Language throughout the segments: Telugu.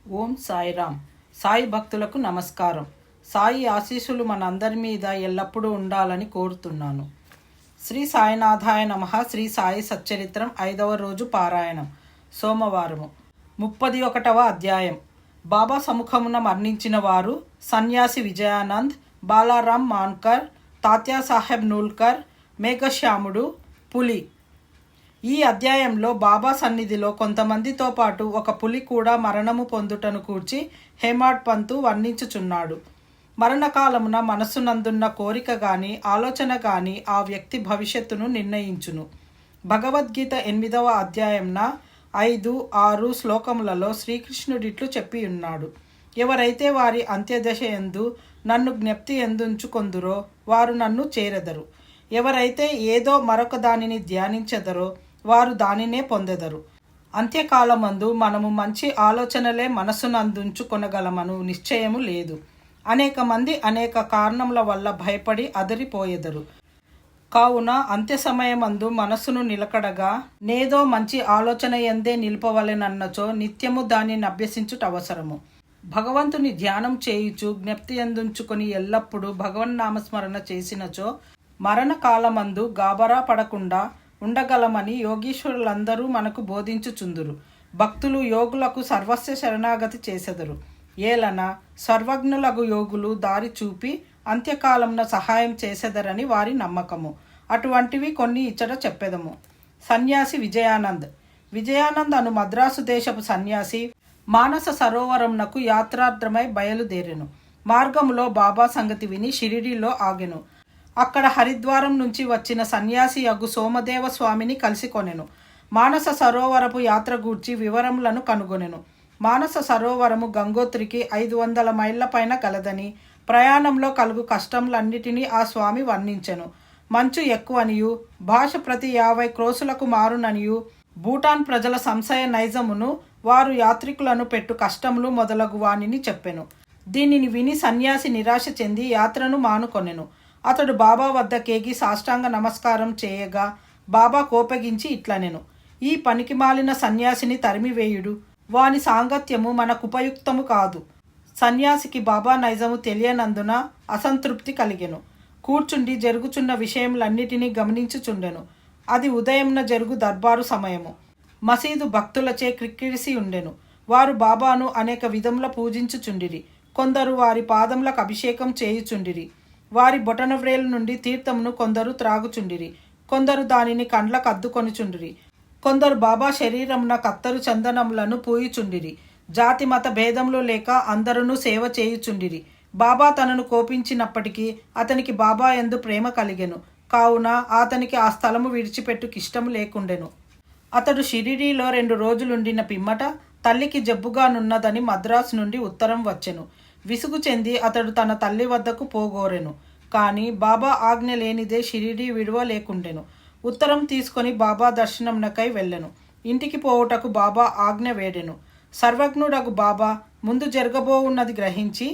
ఓం సాయిరామ్. సాయి భక్తులకు నమస్కారం. సాయి ఆశీస్సులు మనందరి మీద ఎల్లప్పుడూ ఉండాలని కోరుతున్నాను. శ్రీ సాయినాథాయ నమః. శ్రీ సాయి సచ్చరిత్రం 5వ రోజు పారాయణం, సోమవారము, 31వ అధ్యాయం. బాబా సముఖమున మరణించిన వారు సన్యాసి విజయానంద్, బాలారాం మాన్కర్, తాత్యాసాహెబ్ నూల్కర్, మేఘశ్యాముడు, పులి. ఈ అధ్యాయంలో బాబా సన్నిధిలో కొంతమందితో పాటు ఒక పులి కూడా మరణము పొందుటను కూర్చి హేమాడ్ పంతు వర్ణించుచున్నాడు. మరణకాలమున మనస్సునందున్న కోరిక గాని ఆలోచన గాని ఆ వ్యక్తి భవిష్యత్తును నిర్ణయించును. భగవద్గీత 8వ అధ్యాయంన 5, 6 శ్లోకములలో శ్రీకృష్ణుడిట్లు చెప్పి ఉన్నాడు. ఎవరైతే వారి అంత్యదశ యందు నన్ను జ్ఞప్తి ఎందుంచుకొందురో వారు నన్ను చేరెదరు. ఎవరైతే ఏదో మరొక దానిని ధ్యానించెదరో వారు దానినే పొందెదరు. అంత్యకాలమందు మనము మంచి ఆలోచనలే మనస్సునందుంచుకొనగలమను నిశ్చయము లేదు. అనేక మంది అనేక కారణముల వల్ల భయపడి అదరిపోయెదరు. కావున అంత్య సమయమందు మనస్సును నిలకడగా నేదో మంచి ఆలోచన ఎందే నిలుపవలెనన్నచో నిత్యము దానిని అభ్యసించుట అవసరము. భగవంతుని ధ్యానం చేయుచు జ్ఞప్తి ఎందుంచుకొని ఎల్లప్పుడూ భగవన్నామస్మరణ చేసినచో మరణకాలమందు గాబరా పడకుండా ఉండగలమని యోగీశ్వరులందరూ మనకు బోధించుచుందురు. భక్తులు యోగులకు సర్వస్వ శరణాగతి చేసెదరు. ఏలన సర్వజ్ఞులగు యోగులు దారి చూపి అంత్యకాలంన సహాయం చేసెదరని వారి నమ్మకము. అటువంటివి కొన్ని ఇచ్చట చెప్పెదము. సన్యాసి విజయానంద్. విజయానంద్ అను మద్రాసు దేశపు సన్యాసి మానస సరోవరంనకు యాత్రార్థమై బయలుదేరెను. మార్గములో బాబా సంగతి విని షిరిడీలో ఆగెను. అక్కడ హరిద్వారం నుంచి వచ్చిన సన్యాసి యగు సోమదేవ స్వామిని కలిసి కొనెను. మానస సరోవరపు యాత్ర గూర్చి వివరములను కనుగొనెను. మానస సరోవరము గంగోత్రికి 500 మైళ్ళ పైన కలదని, ప్రయాణంలో కలుగు కష్టములన్నిటినీ ఆ స్వామి వర్ణించెను. మంచు ఎక్కువనియు, భాష ప్రతి 50 క్రోసులకు మారుననియు, భూటాన్ ప్రజల సంశయ నైజమును, వారు యాత్రికులను పెట్టు కష్టములు మొదలగు వానిని చెప్పెను. దీనిని విని సన్యాసి నిరాశ చెంది యాత్రను మానుకొనెను. అతడు బాబా వద్దకేగి సాష్టాంగ నమస్కారం చేయగా బాబా కోపగించి ఇట్లనెను: ఈ పనికిమాలిన సన్యాసిని తరిమివేయుడు. వాని సాంగత్యము మనకుపయుక్తము కాదు. సన్యాసికి బాబా నైజము తెలియనందున అసంతృప్తి కలిగెను. కూర్చుండి జరుగుచున్న విషయములన్నిటినీ గమనించుచుండెను. అది ఉదయంన జరుగు దర్బారు సమయము. మసీదు భక్తులచే క్రిక్కిరిసి ఉండెను. వారు బాబాను అనేక విధముల పూజించుచుండిరి. కొందరు వారి పాదములకు అభిషేకం చేయుచుండిరి. వారి బొటనవ్రేలు నుండి తీర్థమును కొందరు త్రాగుచుండిరి. కొందరు దానిని కండ్లకు అద్దుకొనుచుండిరి. కొందరు బాబా శరీరమున కత్తరు చందనములను పూయుచుండిరి. జాతి మత భేదములు లేక అందరూ సేవ చేయుచుండిరి. బాబా తనను కోపించినప్పటికీ అతనికి బాబా యందు ప్రేమ కలిగెను. కావున అతనికి ఆ స్థలము విడిచిపెట్టుకిష్టము లేకుండెను. అతడు షిరిడీలో 2 రోజులుండిన పిమ్మట తల్లికి జబ్బుగానున్నదని మద్రాసు నుండి ఉత్తరం వచ్చెను. విసుగు చెంది అతడు తన తల్లి వద్దకు పోగోరెను. కానీ బాబా ఆజ్ఞ లేనిదే షిరిడీ విడువ లేకుండెను. ఉత్తరం తీసుకొని బాబా దర్శనమునకై వెళ్ళెను. ఇంటికి పోవుటకు బాబా ఆజ్ఞ వేడెను. సర్వజ్ఞుడగు బాబా ముందు జరగబోవున్నది గ్రహించి,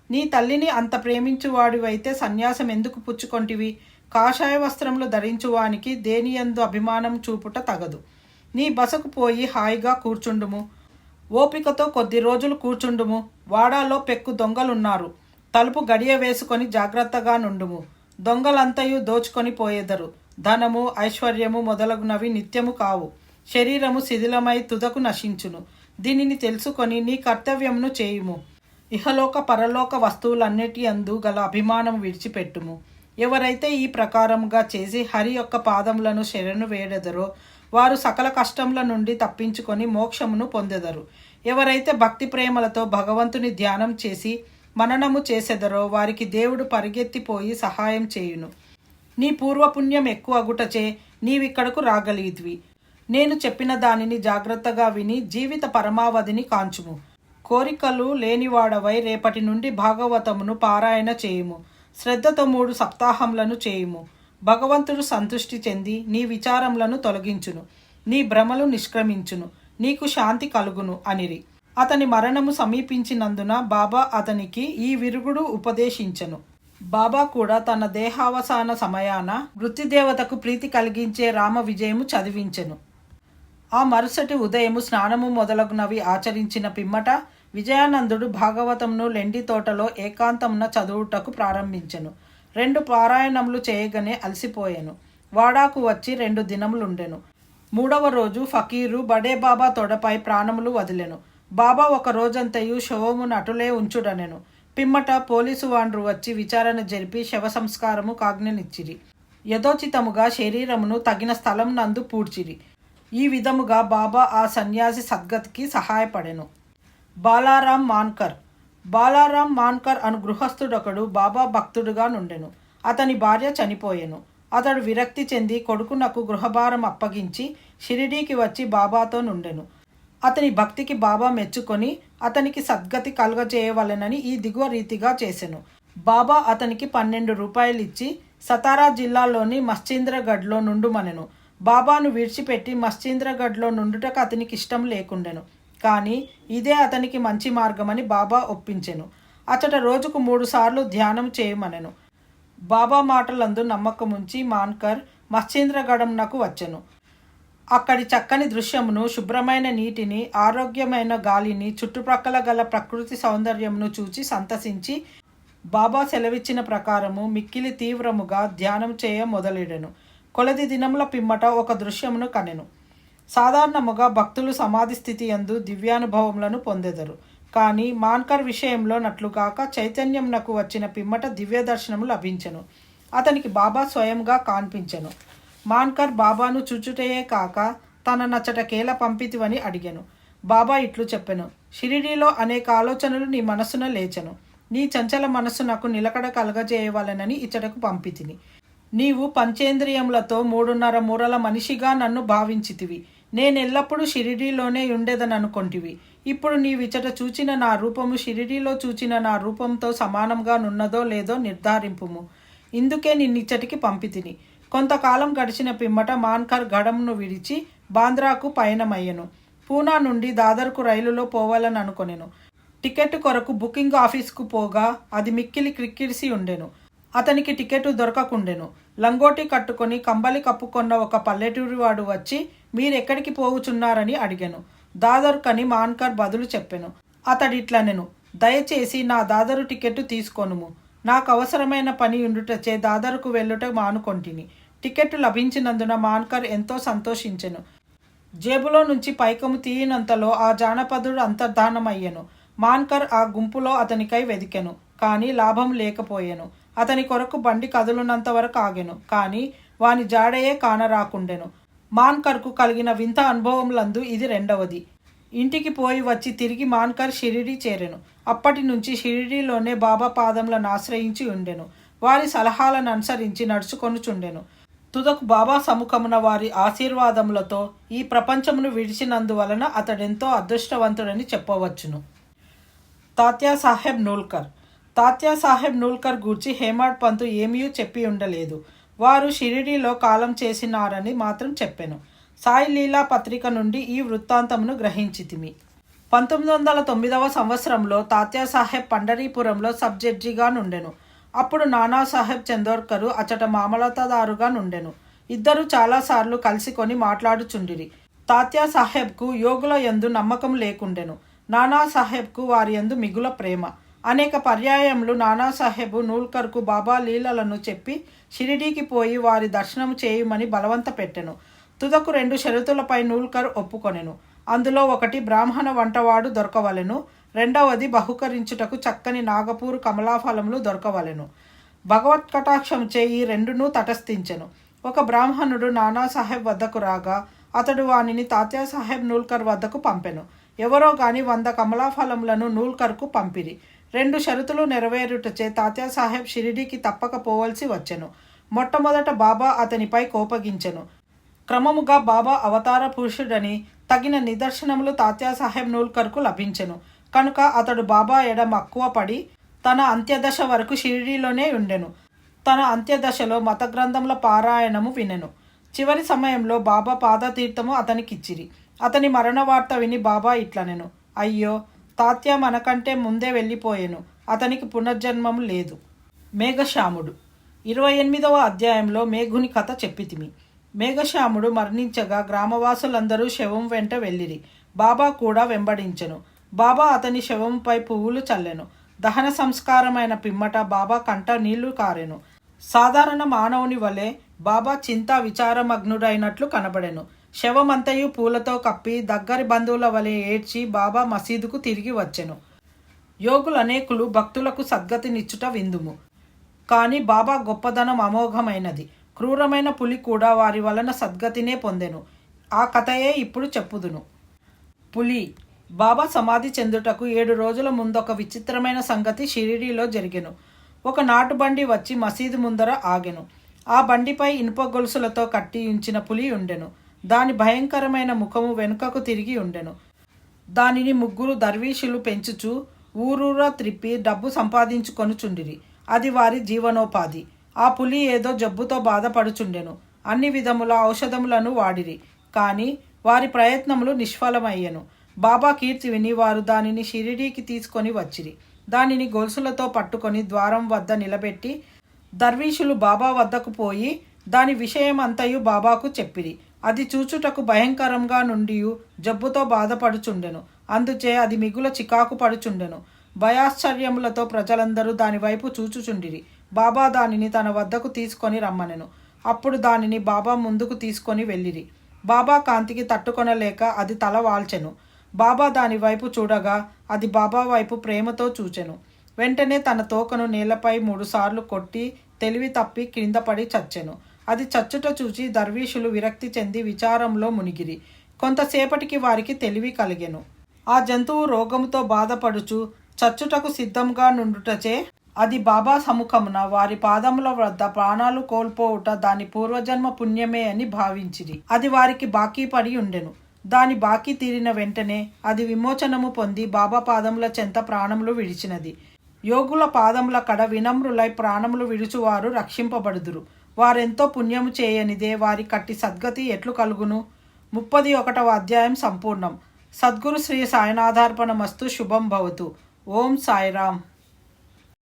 నీ తల్లిని అంత ప్రేమించువాడివైతే సన్యాసం ఎందుకు పుచ్చుకొంటివి? కాషాయ వస్త్రములు ధరించువానికి దేనియందు అభిమానం చూపుట తగదు. నీ బసకు పోయి హాయిగా కూర్చుండుము. ఓపికతో కొద్ది రోజులు కూర్చుండుము. వాడాలో పెక్కు దొంగలున్నారు. తలుపు గడియ వేసుకొని జాగ్రత్తగా నుండుము. దొంగలంతయు దోచుకొని పోయేదరు. ధనము, ఐశ్వర్యము మొదలగునవి నిత్యము కావు. శరీరము శిథిలమై తుదకు నశించును. దీనిని తెలుసుకొని నీ కర్తవ్యమును చేయుము. ఇహలోక పరలోక వస్తువులన్నిటి యందు గల అభిమానం విడిచిపెట్టుము. ఎవరైతే ఈ ప్రకారముగా చేసి హరి యొక్క పాదములను శరణు వేడెదరో వారు సకల కష్టముల నుండి తప్పించుకొని మోక్షమును పొందెదరు. ఎవరైతే భక్తి ప్రేమలతో భగవంతుని ధ్యానం చేసి మననము చేసెదరో వారికి దేవుడు పరిగెత్తిపోయి సహాయం చేయును. నీ పూర్వపుణ్యం ఎక్కువ అగుటచే నీవిక్కడకు రాగలిగిద్వి. నేను చెప్పిన దానిని జాగ్రత్తగా విని జీవిత పరమావధిని కాంచుము. కోరికలు లేనివాడవై రేపటి నుండి భాగవతమును పారాయణ చేయుము. శ్రద్ధతో 3 సప్తాహములను చేయుము. భగవంతుడు సంతుష్టి చెంది నీ విచారములను తొలగించును. నీ భ్రమలు నిష్క్రమించును. నీకు శాంతి కలుగును అనిరి. అతని మరణము సమీపించినందున బాబా అతనికి ఈ విరుగుడు ఉపదేశించెను. బాబా కూడా తన దేహావసాన సమయాన వృత్తిదేవతకు ప్రీతి కలిగించే రామ విజయము చదివించెను. ఆ మరుసటి ఉదయము స్నానము మొదలగునవి ఆచరించిన పిమ్మట విజయానందుడు భాగవతంను లెండి తోటలో ఏకాంతమున చదువుటకు ప్రారంభించెను. 2 పారాయణములు చేయగానే అలసిపోయెను. వాడాకు వచ్చి 2 దినములుండెను. 3వ రోజు ఫకీరు బడే బాబా తొడపై ప్రాణములు వదిలెను. బాబా ఒక రోజంతయు శవమును అటులే ఉంచుడనెను. పిమ్మట పోలీసు వాండ్రు వచ్చి విచారణ జరిపి శవ సంస్కారము కాజ్ఞనిచ్చిరి. యథోచితముగా శరీరమును తగిన స్థలం నందు పూడ్చిరి. ఈ విధముగా బాబా ఆ సన్యాసి సద్గతికి సహాయపడెను. బాలారాం మాన్కర్. బాలారాం మాన్కర్ అను గృహస్థుడొకడు బాబా భక్తుడుగా నుండెను. అతని భార్య చనిపోయెను. అతడు విరక్తి చెంది కొడుకునకు గృహభారం అప్పగించి షిరిడీకి వచ్చి బాబాతో నుండెను. అతని భక్తికి బాబా మెచ్చుకొని అతనికి సద్గతి కలుగజేయవలెనని ఈ దిగువ రీతిగా చేసెను. బాబా అతనికి 12 రూపాయలిచ్చి సతారా జిల్లాలోని మశ్చీంద్రగఢ్లో నుండుమనెను. బాబాను విడిచిపెట్టి మశ్చీంద్రగఢ్లో నుండుటకు అతనికి ఇష్టం లేకుండెను. కానీ ఇదే అతనికి మంచి మార్గమని బాబా ఒప్పించెను. అతట రోజుకు 3 సార్లు ధ్యానం చేయమనెను. బాబా మాటలందు నమ్మకముంచి మాన్కర్ మశ్చీంద్రగఢంనకు వచ్చెను. అక్కడి చక్కని దృశ్యమును, శుభ్రమైన నీటిని, ఆరోగ్యమైన గాలిని, చుట్టుప్రక్కల గల ప్రకృతి సౌందర్యమును చూచి సంతసించి బాబా సెలవిచ్చిన ప్రకారము మిక్కిలి తీవ్రముగా ధ్యానం చేయ మొదలెడెను. కొలది దినముల పిమ్మట ఒక దృశ్యమును కనెను. సాధారణముగా భక్తులు సమాధి స్థితి యందు దివ్యానుభవములను పొందెదరు. కానీ మాన్కర్ విషయంలో నట్లుగాక చైతన్యంనకు వచ్చిన పిమ్మట దివ్య దర్శనము లభించెను. అతనికి బాబా స్వయంగా కాన్పించెను. మాన్కర్ బాబాను చూచుటయే కాక తన నచ్చటకేల పంపితివని అడిగెను. బాబా ఇట్లు చెప్పెను: షిరిడీలో అనేక ఆలోచనలు నీ మనస్సున లేచెను. నీ చంచల మనస్సునకు నిలకడ కలగజేయవలెనని ఇచ్చటకు పంపితిని. నీవు పంచేంద్రియములతో 3.5 మూరల మనిషిగా నన్ను భావించితివి. నేనెల్లప్పుడూ షిరిడీలోనే ఉండేదననుకొంటివి. ఇప్పుడు నీవిచ్చట చూచిన నా రూపము షిరిడీలో చూచిన నా రూపంతో సమానంగా నున్నదో లేదో నిర్ధారింపుము. ఇందుకే నిన్నిచ్చటికి పంపితిని. కొంతకాలం గడిచిన పిమ్మట మాన్కర్ గఢంను విడిచి బాంద్రాకు పయనమయ్యెను. పూనా నుండి దాదర్కు రైలులో పోవాలని అనుకొనెను. టికెట్ కొరకు బుకింగ్ ఆఫీసుకు పోగా అది మిక్కిలి క్రిక్కిరిసి ఉండెను. అతనికి టికెట్ దొరకకుండెను. లంగోటి కట్టుకొని కంబలి కప్పుకొన్న ఒక పల్లెటూరివాడు వచ్చి మీరెక్కడికి పోవుచున్నారని అడిగెను. దాదర్కని మాన్కర్ బదులు చెప్పెను. అతడిట్లనెను: దయచేసి నా దాదరు టికెట్ తీసుకొనుము. నాకు అవసరమైన పని ఉండుటచే దాదరుకు వెళ్ళుట మానుకొంటిని. టికెట్ లభించినందున మాన్కర్ ఎంతో సంతోషించెను. జేబులో నుంచి పైకము తీయనంతలో ఆ జానపదుడు అంతర్ధానమయ్యెను. మాన్కర్ ఆ గుంపులో అతనికై వెదికెను. కానీ లాభం లేకపోయెను. అతని కొరకు బండి కదులునంత వరకు ఆగెను. కానీ వాని జాడయే కానరాకుండెను. మాన్కర్కు కలిగిన వింత అనుభవములందు ఇది 2వది. ఇంటికి పోయి వచ్చి తిరిగి మాన్కర్ షిరిడీ చేరెను. అప్పటి నుంచి షిరిడీలోనే బాబా పాదములను ఆశ్రయించి ఉండెను. వారి సలహాలను అనుసరించి నడుచుకొనుచుండెను. తుదకు బాబా సముఖమున వారి ఆశీర్వాదములతో ఈ ప్రపంచమును విడిచినందువలన అతడెంతో అదృష్టవంతుడని చెప్పవచ్చును. తాత్యాసాహెబ్ నూల్కర్. తాత్యాసాహెబ్ నూల్కర్ గూర్చి హేమాడ్ పంతు ఏమీ చెప్పి ఉండలేదు. వారు షిరిడీలో కాలం చేసినారని మాత్రం చెప్పెను. సాయి లీలా పత్రిక నుండి ఈ వృత్తాంతమును గ్రహించితిమి. 1909వ సంవత్సరంలో తాత్యాసాహెబ్ పండరీపురంలో సబ్ జడ్జిగా నుండెను. అప్పుడు నానాసాహెబ్ చందోర్కరు అచట మామలతదారుగా నుండెను. ఇద్దరు చాలాసార్లు కలిసికొని మాట్లాడుచుండిరి. తాత్యాసాహెబ్కు యోగుల యందు నమ్మకం లేకుండెను. నానాసాహెబ్కు వారి యందు మిగుల ప్రేమ. అనేక పర్యాయములు నానాసాహెబు నూల్కర్కు బాబా లీలలను చెప్పి షిరిడీకి పోయి వారి దర్శనం చేయమని బలవంత పెట్టెను. తుదకు 2 షరతులపై నూల్కర్ ఒప్పుకొనెను. అందులో ఒకటి బ్రాహ్మణ వంటవాడు దొరకవలెను, 2వది బహుకరించుటకు చక్కని నాగపూరు కమలాఫలములు దొరకవలెను. భగవత్ కటాక్షంచే ఈ 2ను తటస్థించెను. ఒక బ్రాహ్మణుడు నానాసాహెబ్ వద్దకు రాగా అతడు వానిని తాత్యాసాహెబ్ నూల్కర్ వద్దకు పంపెను. ఎవరో గాని 100 కమలాఫలములను నూల్కర్కు పంపిరి. 2 షరతులు నెరవేరుటచే తాత్యాసాహెబ్ షిరిడీకి తప్పక పోవలసి వచ్చెను. మొట్టమొదట బాబా అతనిపై కోపగించెను. క్రమముగా బాబా అవతార పురుషుడని తగిన నిదర్శనములు తాత్యాసాహెబ్ నూల్కర్కు లభించెను. కనుక అతడు బాబా ఎడ మక్కువ పడి తన అంత్యదశ వరకు షిరిడీలోనే ఉండెను. తన అంత్యదశలో మత గ్రంథముల పారాయణము వినెను. చివరి సమయంలో బాబా పాదతీర్థము అతనికిచ్చిరి. అతని మరణ వార్త విని బాబా ఇట్లనెను: అయ్యో, తాత్య మనకంటే ముందే వెళ్ళిపోయెను. అతనికి పునర్జన్మము లేదు. మేఘశ్యాముడు. 28వ అధ్యాయంలో మేఘుని కథ చెప్పితిమి. మేఘశ్యాముడు మరణించగా గ్రామవాసులందరూ శవం వెంట వెళ్ళిరి. బాబా కూడా వెంబడించెను. బాబా అతని శవంపై పువ్వులు చల్లెను. దహన సంస్కారమైన పిమ్మట బాబా కంట నీళ్లు కారెను. సాధారణ మానవుని వలె బాబా చింతా విచారమగ్నుడైనట్లు కనబడెను. శవమంతయు పూలతో కప్పి దగ్గరి బంధువుల వలె ఏడ్చి బాబా మసీదుకు తిరిగి వచ్చెను. యోగులనేకులు భక్తులకు సద్గతినిచ్చుట విందుము. కానీ బాబా గొప్పదనం అమోఘమైనది. క్రూరమైన పులి కూడా వారి వలన సద్గతినే పొందెను. ఆ కథయే ఇప్పుడు చెప్పుదును. పులి. బాబా సమాధి చెందుటకు 7 రోజుల ముందొక విచిత్రమైన సంగతి షిరిడీలో జరిగెను. ఒక నాటు బండి వచ్చి మసీదు ముందర ఆగెను. ఆ బండిపై ఇనుప గొలుసులతో కట్టి ఉంచిన పులి ఉండెను. దాని భయంకరమైన ముఖము వెనుకకు తిరిగి ఉండెను. దానిని 3 దర్వీషులు పెంచుచూ ఊరూరా త్రిప్పి డబ్బు సంపాదించుకొనుచుండిరి. అది వారి జీవనోపాధి. ఆ పులి ఏదో జబ్బుతో బాధపడుచుండెను. అన్ని విధముల ఔషధములను వాడిరి. కానీ వారి ప్రయత్నములు నిష్ఫలమయ్యెను. బాబా కీర్తి విని వారు దానిని షిరిడీకి తీసుకొని వచ్చిరి. దానిని గొలుసులతో పట్టుకొని ద్వారం వద్ద నిలబెట్టి దర్వీషులు బాబా వద్దకు పోయి దాని విషయమంతయు బాబాకు చెప్పిరి. అది చూచుటకు భయంకరంగా నుండియు జబ్బుతో బాధపడుచుండెను. అందుచే అది మిగుల చికాకు పడుచుండెను. భయాశ్చర్యములతో ప్రజలందరూ దానివైపు చూచుచుండిరి. బాబా దానిని తన వద్దకు తీసుకొని రమ్మనెను. అప్పుడు దానిని బాబా ముందుకు తీసుకొని వెళ్ళిరి. బాబా కాంతికి తట్టుకొనలేక అది తల వాల్చెను. బాబా దాని వైపు చూడగా అది బాబా వైపు ప్రేమతో చూచెను. వెంటనే తన తోకను నేలపై 3 సార్లు కొట్టి తెలివి తప్పి క్రింద పడి చచ్చెను. అది చచ్చుట చూచి దర్వీషులు విరక్తి చెంది విచారంలో మునిగిరి. కొంతసేపటికి వారికి తెలివి కలిగెను. ఆ జంతువు రోగముతో బాధపడుచు చచ్చుటకు సిద్ధంగా నుండుటచే అది బాబా సముఖమున వారి పాదముల వద్ద ప్రాణాలు కోల్పోవుట దాని పూర్వజన్మ పుణ్యమే అని భావించిరి. అది వారికి బాకీ పడి ఉండెను. దాని బాకీ తీరిన వెంటనే అది విమోచనము పొంది బాబా పాదముల చెంత ప్రాణములు విడిచినది. యోగుల పాదముల కడ వినమ్రులై ప్రాణములు విడుచువారు రక్షింపబడుదురు. వారెంతో పుణ్యము చేయనిదే వారి కట్టి సద్గతి ఎట్లు కలుగును? 31వ అధ్యాయం సంపూర్ణం. సద్గురు శ్రీ సాయినాథార్పణమస్తు. శుభం భవతు. ఓం సాయిరామ్.